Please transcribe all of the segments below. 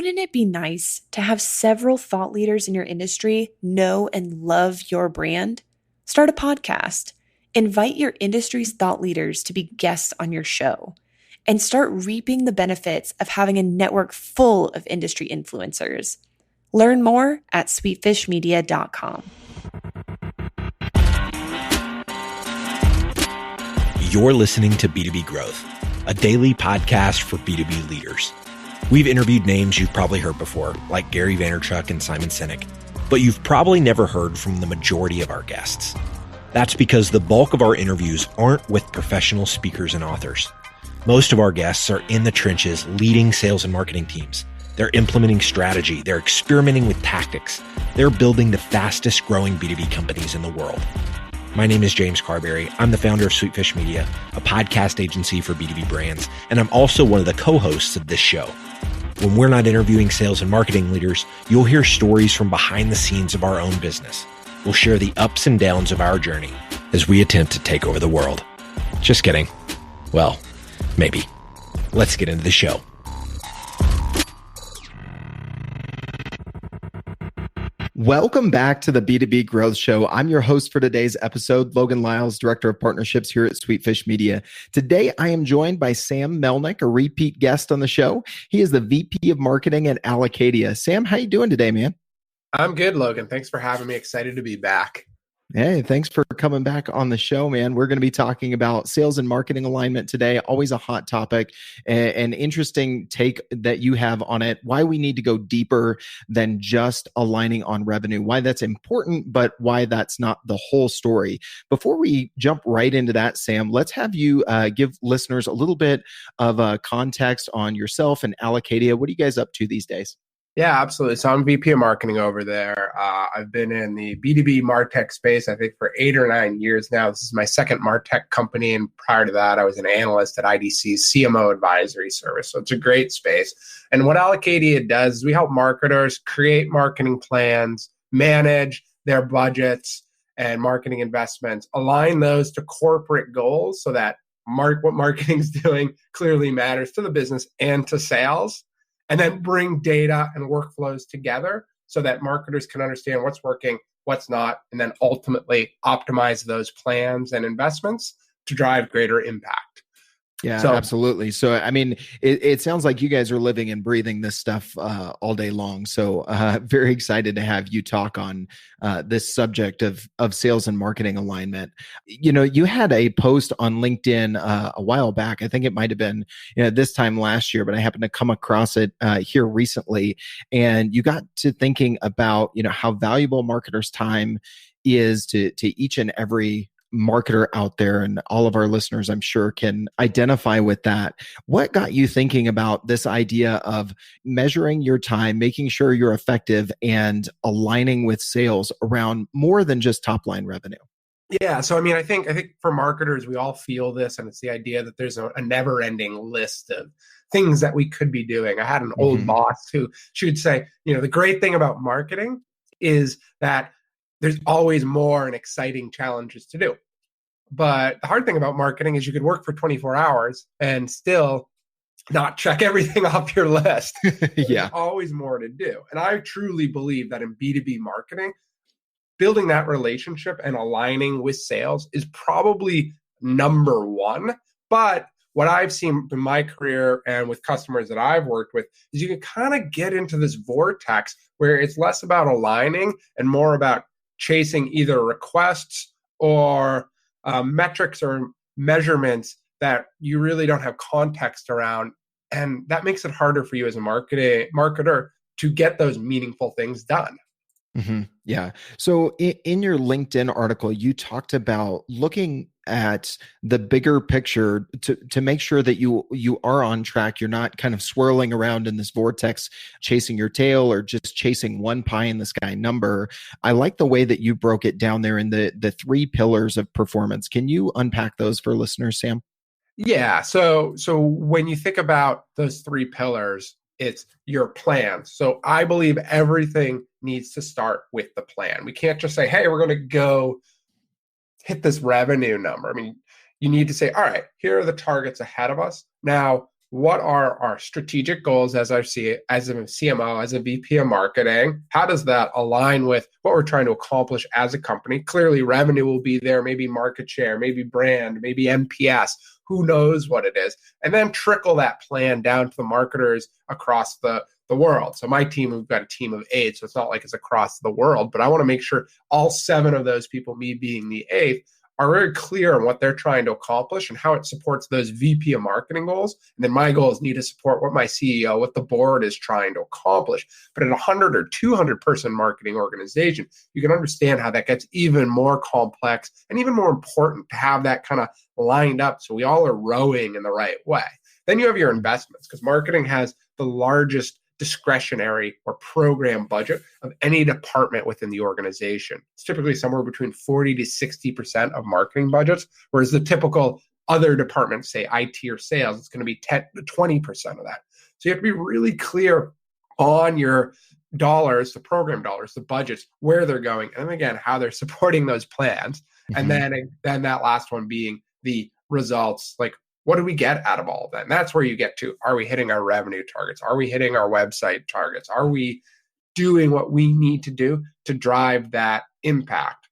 Wouldn't it be nice to have several thought leaders in your industry know and love your brand? Start a podcast. Invite your industry's thought leaders to be guests on your show, and start reaping the benefits of having a network full of industry influencers. Learn more at sweetfishmedia.com. You're listening to B2B Growth, a daily podcast for B2B leaders. We've interviewed names you've probably heard before, like Gary Vaynerchuk and Simon Sinek, but you've probably never heard from the majority of our guests. That's because the bulk of our interviews aren't with professional speakers and authors. Most of our guests are in the trenches leading sales and marketing teams. They're implementing strategy. They're experimenting with tactics. They're building the fastest growing B2B companies in the world. My name is James Carberry. I'm the founder of Sweetfish Media, a podcast agency for B2B brands, and I'm also one of the co-hosts of this show. When we're not interviewing sales and marketing leaders, you'll hear stories from behind the scenes of our own business. We'll share the ups and downs of our journey as we attempt to take over the world. Just kidding. Well, maybe. Let's get into the show. Welcome back to the B2B Growth Show. I'm your host for today's episode, Logan Lyles, Director of Partnerships here at Sweetfish Media. Today, I am joined by Sam Melnick, a repeat guest on the show. He is the VP of Marketing at Allocadia. Sam, how you doing today, man? I'm good, Logan. Thanks for having me. Excited to be back. Hey, thanks for coming back on the show, man. We're going to be talking about sales and marketing alignment today. Always a hot topic, an interesting take that you have on it, why we need to go deeper than just aligning on revenue, why that's important, but why that's not the whole story. Before we jump right into that, Sam, let's have you give listeners a little bit of context on yourself and Allocadia. What are you guys up to these days? Yeah, absolutely. So I'm VP of Marketing over there. I've been in the B2B MarTech space, I think, for 8 or 9 years now. This is my second MarTech company. And prior to that, I was an analyst at IDC's CMO advisory service. So it's a great space. And what Allocadia does is we help marketers create marketing plans, manage their budgets and marketing investments, align those to corporate goals so that what marketing's doing clearly matters to the business and to sales. And then bring data and workflows together so that marketers can understand what's working, what's not, and then ultimately optimize those plans and investments to drive greater impact. Yeah, absolutely. So, I mean, it sounds like you guys are living and breathing this stuff all day long. So very excited to have you talk on this subject of sales and marketing alignment. You know, you had a post on LinkedIn a while back. I think it might have been this time last year, but I happened to come across it here recently. And you got to thinking about, how valuable marketers' time is to each and every marketer out there, and all of our listeners, I'm sure, can identify with that. What got you thinking about this idea of measuring your time, making sure you're effective, and aligning with sales around more than just top line revenue? Yeah. So, I think for marketers, we all feel this, and it's the idea that there's a never-ending list of things that we could be doing. I had an old boss who she would say, the great thing about marketing is that there's always more and exciting challenges to do. But the hard thing about marketing is you could work for 24 hours and still not check everything off your list. Yeah. There's always more to do. And I truly believe that in B2B marketing, building that relationship and aligning with sales is probably number one. But what I've seen in my career and with customers that I've worked with is you can kind of get into this vortex where it's less about aligning and more about chasing either requests or metrics or measurements that you really don't have context around. And that makes it harder for you as a marketer to get those meaningful things done. Mm-hmm. Yeah. So in your LinkedIn article, you talked about looking at the bigger picture to make sure that you are on track. You're not kind of swirling around in this vortex, chasing your tail or just chasing one pie in the sky number. I like the way that you broke it down there in the 3 pillars of performance. Can you unpack those for listeners, Sam? Yeah. So when you think about those 3 pillars, it's your plan. So I believe everything needs to start with the plan. We can't just say, hey, we're going to go hit this revenue number. I mean, you need to say, all right, here are the targets ahead of us. Now, what are our strategic goals as a CMO, as a VP of marketing? How does that align with what we're trying to accomplish as a company? Clearly, revenue will be there, maybe market share, maybe brand, maybe NPS. Who knows what it is? And then trickle that plan down to the marketers across the world. So my team, we've got a team of 8, so it's not like it's across the world, but I want to make sure all 7 of those people, me being the 8th, are very clear on what they're trying to accomplish and how it supports those VP of marketing goals. And then my goals need to support what my CEO, what the board is trying to accomplish. But at a 100 or 200 person marketing organization, you can understand how that gets even more complex and even more important to have that kind of lined up so we all are rowing in the right way. Then you have your investments, because marketing has the largest discretionary or program budget of any department within the organization. It's typically somewhere between 40 to 60% of marketing budgets, whereas the typical other departments, say IT or sales, it's going to be 10 to 20% of that. So you have to be really clear on your dollars, the program dollars, the budgets, where they're going, and again, how they're supporting those plans. Mm-hmm. And then that last one being the results, like, what do we get out of all of that? And that's where you get to, are we hitting our revenue targets? Are we hitting our website targets? Are we doing what we need to do to drive that impact?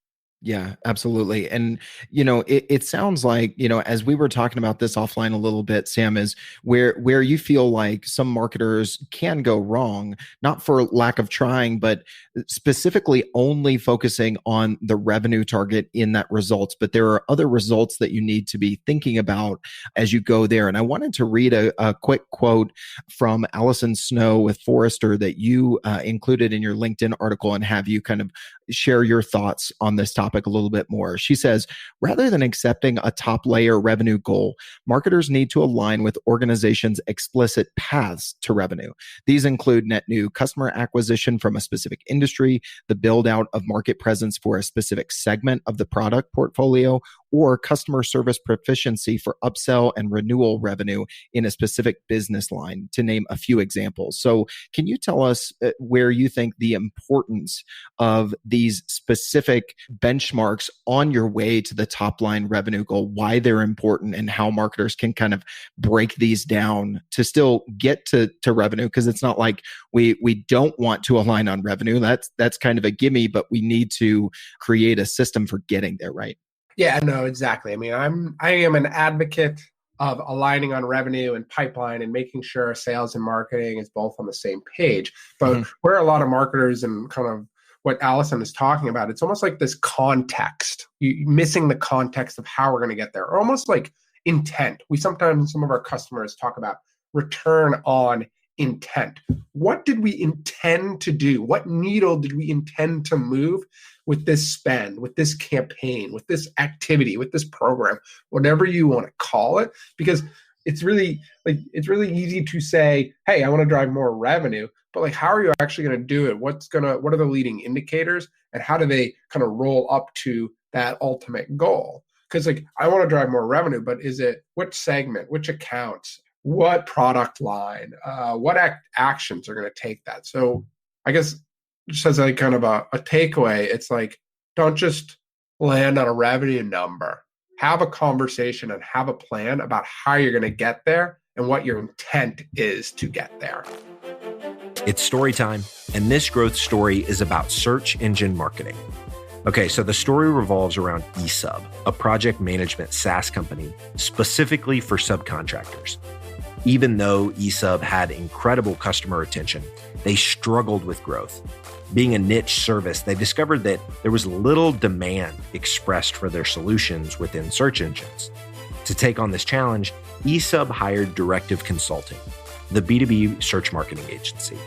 Yeah, absolutely. And, it sounds like, as we were talking about this offline a little bit, Sam, is where you feel like some marketers can go wrong, not for lack of trying, but specifically only focusing on the revenue target in that results. But there are other results that you need to be thinking about as you go there. And I wanted to read a quick quote from Allison Snow with Forrester that you included in your LinkedIn article, and have you kind of share your thoughts on this topic a little bit more. She says, rather than accepting a top layer revenue goal, marketers need to align with organizations' explicit paths to revenue. These include net new customer acquisition from a specific industry, the build out of market presence for a specific segment of the product portfolio, or customer service proficiency for upsell and renewal revenue in a specific business line, to name a few examples. So can you tell us where you think the importance of these specific benchmarks on your way to the top line revenue goal, why they're important, and how marketers can kind of break these down to still get to revenue? Because it's not like we don't want to align on revenue. That's kind of a gimme, but we need to create a system for getting there, right? Yeah, no, exactly. I mean, I am an advocate of aligning on revenue and pipeline and making sure sales and marketing is both on the same page. But where a lot of marketers and kind of what Allison is talking about, it's almost like this context, missing the context of how we're going to get there, or almost like intent. Some of our customers talk about return on intent. What did we intend to do? What needle did we intend to move with this spend, with this campaign, with this activity, with this program, whatever you want to call it? Because it's really easy to say, hey, I want to drive more revenue, but like, how are you actually going to do it? What are the leading indicators, and how do they kind of roll up to that ultimate goal? Because like, I want to drive more revenue, but is it which segment, which accounts, what product line, what actions are going to take that? So I guess just as a kind of a takeaway, it's like, don't just land on a revenue number. Have a conversation and have a plan about how you're going to get there and what your intent is to get there. It's story time, and this growth story is about search engine marketing. Okay, so the story revolves around eSub, a project management SaaS company specifically for subcontractors. Even though eSub had incredible customer retention, they struggled with growth. Being a niche service, they discovered that there was little demand expressed for their solutions within search engines. To take on this challenge, eSub hired Directive Consulting, the B2B search marketing agency.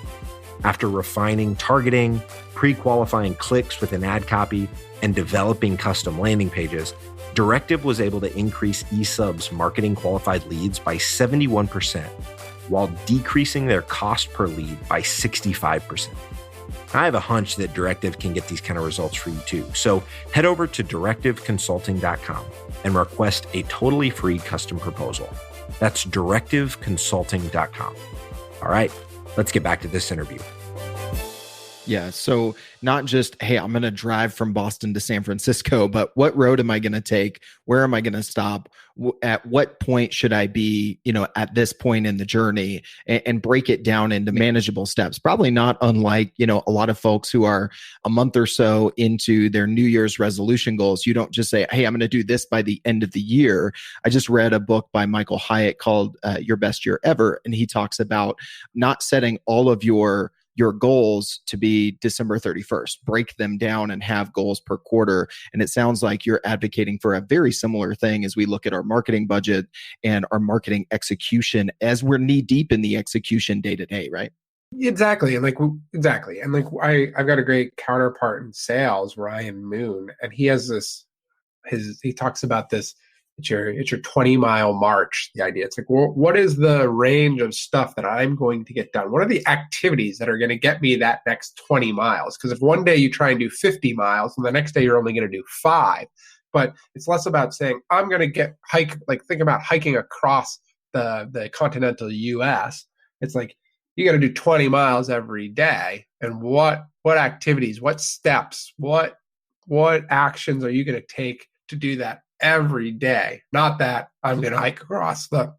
After refining targeting, pre-qualifying clicks with an ad copy, and developing custom landing pages, Directive was able to increase eSub's marketing qualified leads by 71%, while decreasing their cost per lead by 65%. I have a hunch that Directive can get these kind of results for you too. So head over to directiveconsulting.com and request a totally free custom proposal. That's directiveconsulting.com. All right, let's get back to this interview. Yeah. So not just, hey, I'm going to drive from Boston to San Francisco, but what road am I going to take? Where am I going to stop? At what point should I be, at this point in the journey, and break it down into manageable steps? Probably not unlike, a lot of folks who are a month or so into their New Year's resolution goals. You don't just say, hey, I'm going to do this by the end of the year. I just read a book by Michael Hyatt called Your Best Year Ever. And he talks about not setting all of your goals to be December 31st. Break them down and have goals per quarter. And it sounds like you're advocating for a very similar thing as we look at our marketing budget and our marketing execution as we're knee deep in the execution day to day, right? Exactly. And like I've got a great counterpart in sales, Ryan Moon, and he has he talks about this. It's your 20-mile march. The idea, it's like, well, what is the range of stuff that I'm going to get done? What are the activities that are going to get me that next 20 miles? Because if one day you try and do 50 miles and the next day you're only going to do 5, but it's less about saying I'm going to think about hiking across the continental US. It's like you got to do 20 miles every day, and what activities, what steps, what actions are you going to take to do that every day? Not that I'm going to hike across the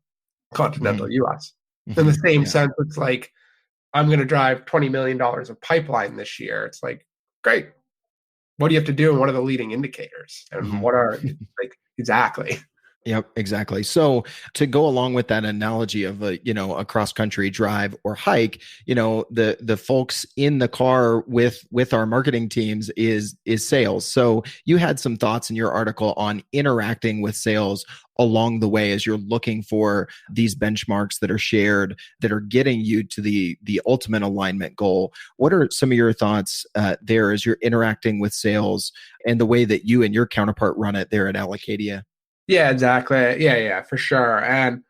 continental US. In the same sense, it's like, I'm going to drive $20 million of pipeline this year. It's like, great. What do you have to do? And what are the leading indicators? And what are, exactly. Yep, exactly. So to go along with that analogy of a cross country drive or hike, the folks in the car with our marketing teams is sales. So you had some thoughts in your article on interacting with sales along the way as you're looking for these benchmarks that are shared that are getting you to the ultimate alignment goal. What are some of your thoughts there as you're interacting with sales and the way that you and your counterpart run it there at Allocadia? Yeah, exactly. Yeah, for sure. And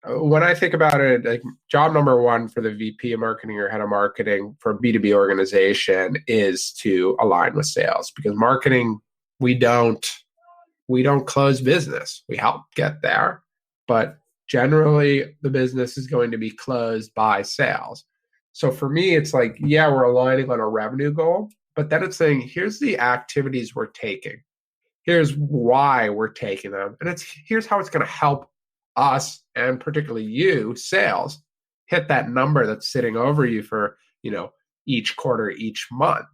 when I think about it, like, job number one for the VP of marketing or head of marketing for a B2B organization is to align with sales, because marketing, we don't close business. We help get there, but generally the business is going to be closed by sales. So for me, it's like, yeah, we're aligning on a revenue goal, but then it's saying, here's the activities we're taking. Here's why we're taking them. And here's how it's going to help us, and particularly you, sales, hit that number that's sitting over you for, each quarter, each month.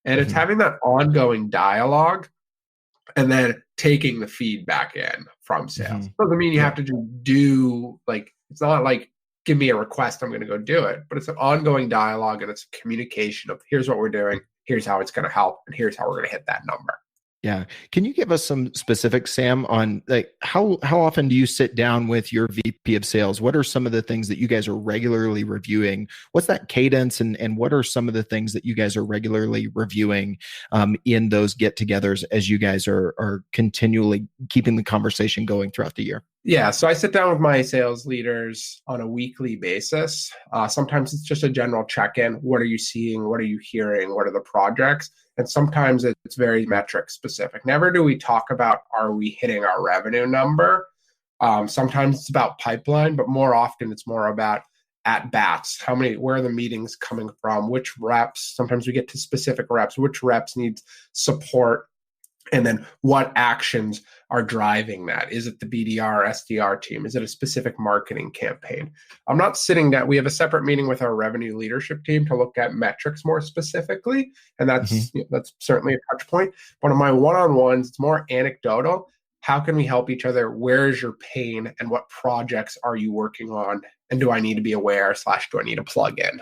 And it's having that ongoing dialogue and then taking the feedback in from sales. Doesn't mean you have to do it's not like, give me a request, I'm going to go do it. But it's an ongoing dialogue, and it's a communication of, here's what we're doing, here's how it's going to help, and here's how we're going to hit that number. Yeah. Can you give us some specifics, Sam, on how often do you sit down with your VP of sales? What are some of the things that you guys are regularly reviewing? What's that cadence, and what are some of the things that you guys are regularly reviewing in those get-togethers as you guys are continually keeping the conversation going throughout the year? Yeah, so I sit down with my sales leaders on a weekly basis. Sometimes it's just a general check-in. What are you seeing? What are you hearing? What are the projects? And sometimes it's very metric specific. Never do we talk about, are we hitting our revenue number? Sometimes it's about pipeline, but more often it's more about at bats. Where are the meetings coming from? Which reps? Sometimes we get to specific reps. Which reps need support? And then what actions are driving that? Is it the BDR, SDR team? Is it a specific marketing campaign? I'm not sitting down. We have a separate meeting with our revenue leadership team to look at metrics more specifically. And that's certainly a touch point. But on my one-on-ones, it's more anecdotal. How can we help each other? Where is your pain? And what projects are you working on? And do I need to be aware / do I need to plug in?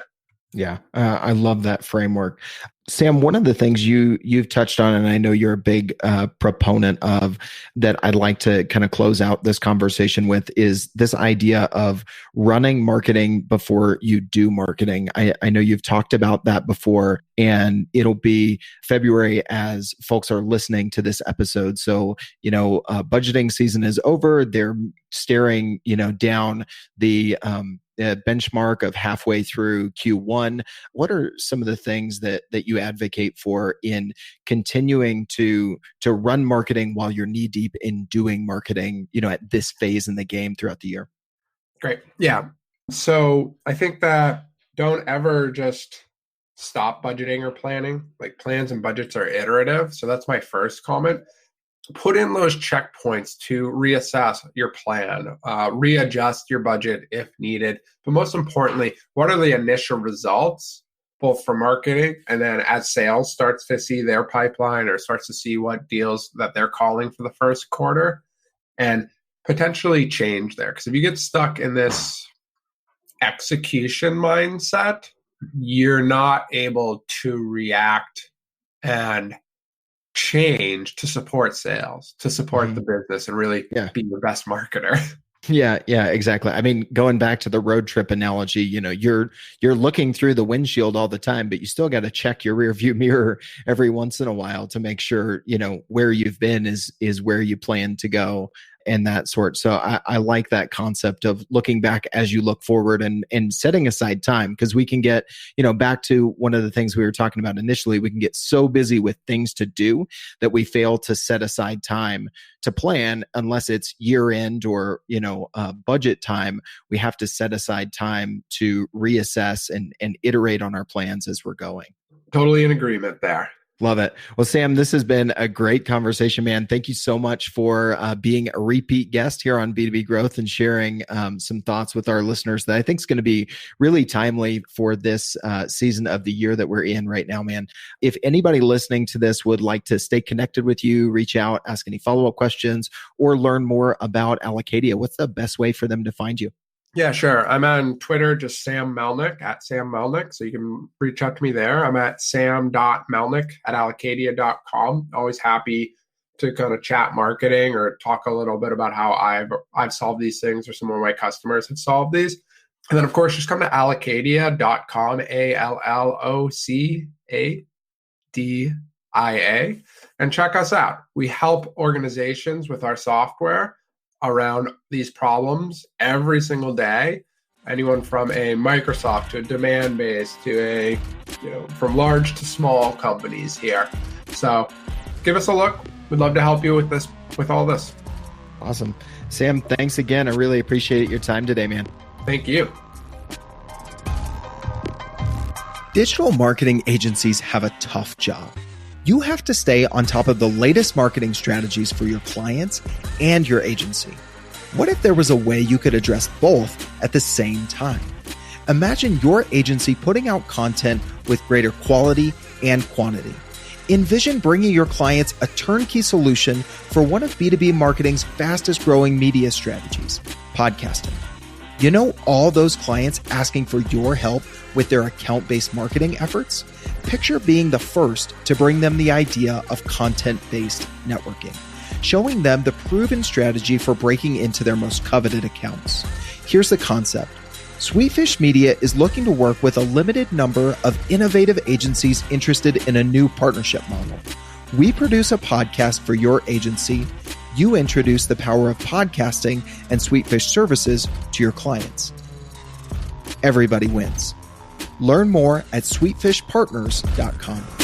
Yeah, I love that framework. Sam, one of the things you've touched on, and I know you're a big proponent of, that I'd like to kind of close out this conversation with, is this idea of running marketing before you do marketing. I know you've talked about that before, and it'll be February as folks are listening to this episode. So, budgeting season is over. They're staring, down the benchmark of halfway through Q1. What are some of the things that you advocate for in continuing to run marketing while you're knee deep in doing marketing, at this phase in the game throughout the year? Great. Yeah. So I think that don't ever just stop budgeting or planning. Like plans and budgets are iterative. So that's my first comment. Put in those checkpoints to reassess your plan, readjust your budget if needed. But most importantly, what are the initial results, both for marketing and then as sales starts to see their pipeline or starts to see what deals that they're calling for the first quarter, and potentially change there. Because if you get stuck in this execution mindset, you're not able to react and change to support sales, to support the business, and really be your best marketer. Yeah, exactly. I mean, going back to the road trip analogy, you're looking through the windshield all the time, but you still got to check your rear view mirror every once in a while to make sure, where you've been is where you plan to go and that sort. So I like that concept of looking back as you look forward and setting aside time, because we can get, back to one of the things we were talking about initially, we can get so busy with things to do that we fail to set aside time to plan unless it's year end or, budget time. We have to set aside time to reassess and iterate on our plans as we're going. Totally in agreement there. Love it. Well, Sam, this has been a great conversation, man. Thank you so much for being a repeat guest here on B2B Growth and sharing some thoughts with our listeners that I think is going to be really timely for this season of the year that we're in right now, man. If anybody listening to this would like to stay connected with you, reach out, ask any follow-up questions, or learn more about Allocadia, what's the best way for them to find you? Yeah, sure. I'm on Twitter, just Sam Melnick, at Sam Melnick. So you can reach out to me there. I'm at sam.melnick@allocadia.com. Always happy to kind of chat marketing or talk a little bit about how I've solved these things or some of my customers have solved these. And then, of course, just come to allocadia.com, ALLOCADIA, and check us out. We help organizations with our software around these problems every single day. Anyone from a Microsoft to a demand base to a, from large to small companies here. So give us a look. We'd love to help you with all this. Awesome. Sam, thanks again. I really appreciate your time today, man. Thank you. Digital marketing agencies have a tough job. You have to stay on top of the latest marketing strategies for your clients and your agency. What if there was a way you could address both at the same time? Imagine your agency putting out content with greater quality and quantity. Envision bringing your clients a turnkey solution for one of B2B marketing's fastest growing media strategies, podcasting. All those clients asking for your help with their account-based marketing efforts? Picture being the first to bring them the idea of content-based networking, showing them the proven strategy for breaking into their most coveted accounts. Here's the concept. Sweetfish Media is looking to work with a limited number of innovative agencies interested in a new partnership model. We produce a podcast for your agency. You introduce the power of podcasting and Sweetfish services to your clients. Everybody wins. Learn more at sweetfishpartners.com.